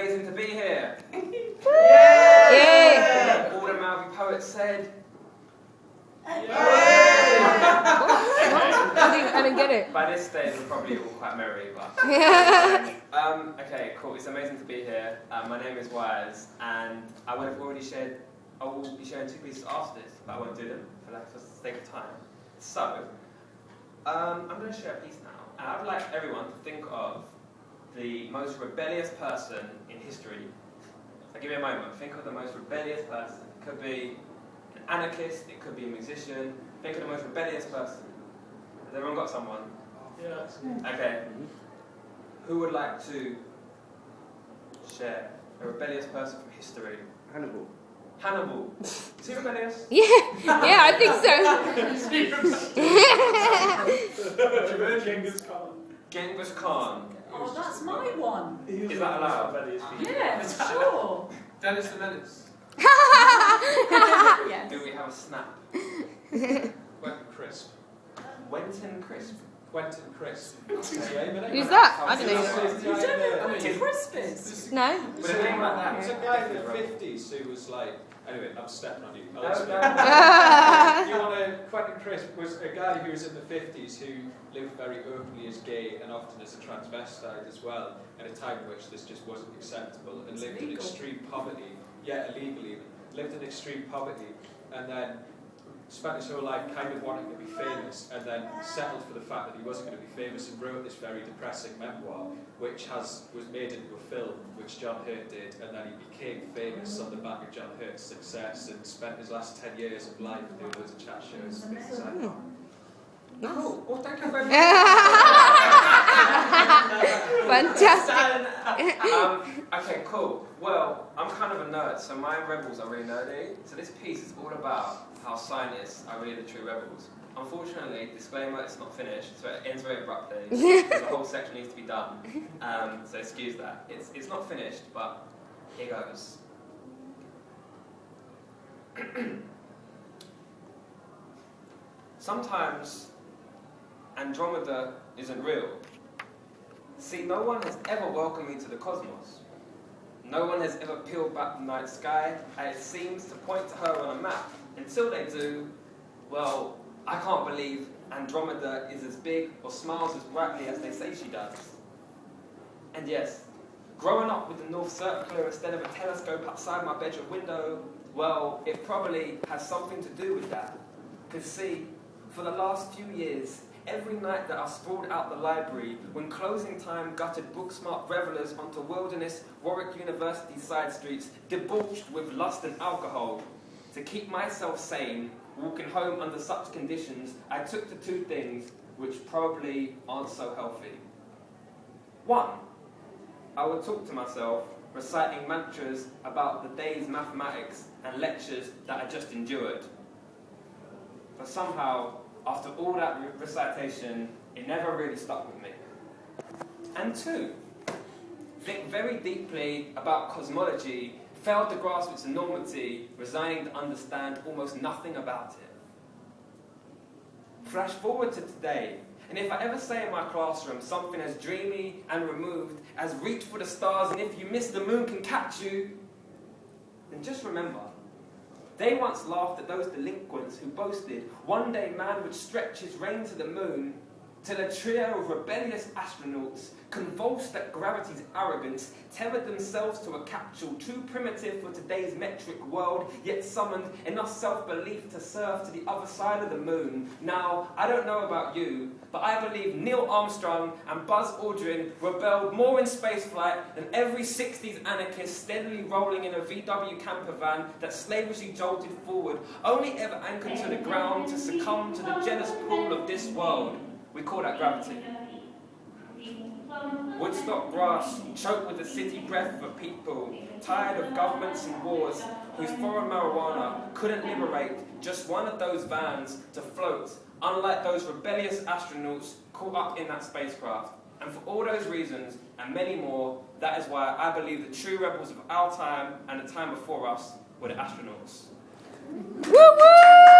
amazing to be here. Yeah. All the mouthy poets said. I didn't get it. By this stage, we're probably all quite merry, but. Okay, cool. It's amazing to be here. My name is Wise, and I will be sharing 2 pieces after this, but I won't do them for the sake of time. So, I'm going to share a piece now, and I'd like everyone to think of the most rebellious person in history. So give me a moment. Think of the most rebellious person. It could be an anarchist, it could be a musician. Think of the most rebellious person. Has everyone got someone? Yeah. Okay. Who would like to share a rebellious person from history? Hannibal. Hannibal. Is he rebellious? Yeah, I think so. Genghis Khan. Oh, that's my one. Is that allowed? Yeah, sure. Dennis the Menace. Yes. Do we have a snap? Quentin Crisp. Wenton Crisp. Quentin Crisp. Who's that? I don't know. You don't know what a crisp is? No? With a name like that. It's a guy in the 50s who was like, anyway, I'm stepping on you. No. Quentin Crisp was a guy who was in the 50s who lived very openly as gay and often as a transvestite as well, at a time in which this just wasn't acceptable, and lived in extreme poverty, yet illegally, lived in extreme poverty, and then spent his whole life kind of wanting to be famous, and then settled for the fact that he wasn't going to be famous, and wrote this very depressing memoir, which was made into a film, which John Hurt did, and then he became famous on the back of John Hurt's success, and spent his last 10 years of life doing loads of chat shows. Cool. Well, thank you very much. Fantastic. Okay, cool. Well, I'm kind of a nerd, so my rebels are really nerdy. So this piece is all about how scientists are really the true rebels. Unfortunately, disclaimer, it's not finished, so it ends very abruptly. The whole section needs to be done. So excuse that. It's not finished, but here goes. Sometimes Andromeda isn't real. See, no one has ever welcomed me to the cosmos. No one has ever peeled back the night sky, and it seems to point to her on a map. Until they do, well, I can't believe Andromeda is as big or smiles as brightly as they say she does. And yes, growing up with the North Circular instead of a telescope outside my bedroom window, well, it probably has something to do with that. Because see, for the last few years, every night that I sprawled out the library, when closing time gutted book-smart revelers onto wilderness Warwick University side streets, debauched with lust and alcohol, to keep myself sane, walking home under such conditions, I took to 2 things which probably aren't so healthy. 1, I would talk to myself, reciting mantras about the day's mathematics and lectures that I just endured. But somehow, after all that recitation, it never really stuck with me. And 2, think very deeply about cosmology, failed to grasp its enormity, resigning to understand almost nothing about it. Flash forward to today, and if I ever say in my classroom something as dreamy and removed as reach for the stars and if you miss the moon can catch you, then just remember, they once laughed at those delinquents who boasted one day man would stretch his reign to the moon, till a trio of rebellious astronauts, convulsed at gravity's arrogance, tethered themselves to a capsule too primitive for today's metric world, yet summoned enough self-belief to surf to the other side of the moon. Now, I don't know about you, but I believe Neil Armstrong and Buzz Aldrin rebelled more in spaceflight than every 60s anarchist steadily rolling in a VW camper van that slavishly jolted forward, only ever anchored to the ground to succumb to the jealous pull of this world. We call that gravity. Woodstock grass, choked with the city breath of a people, tired of governments and wars, whose foreign marijuana couldn't liberate just one of those vans to float, unlike those rebellious astronauts caught up in that spacecraft. And for all those reasons, and many more, that is why I believe the true rebels of our time and the time before us were the astronauts. Woo woo!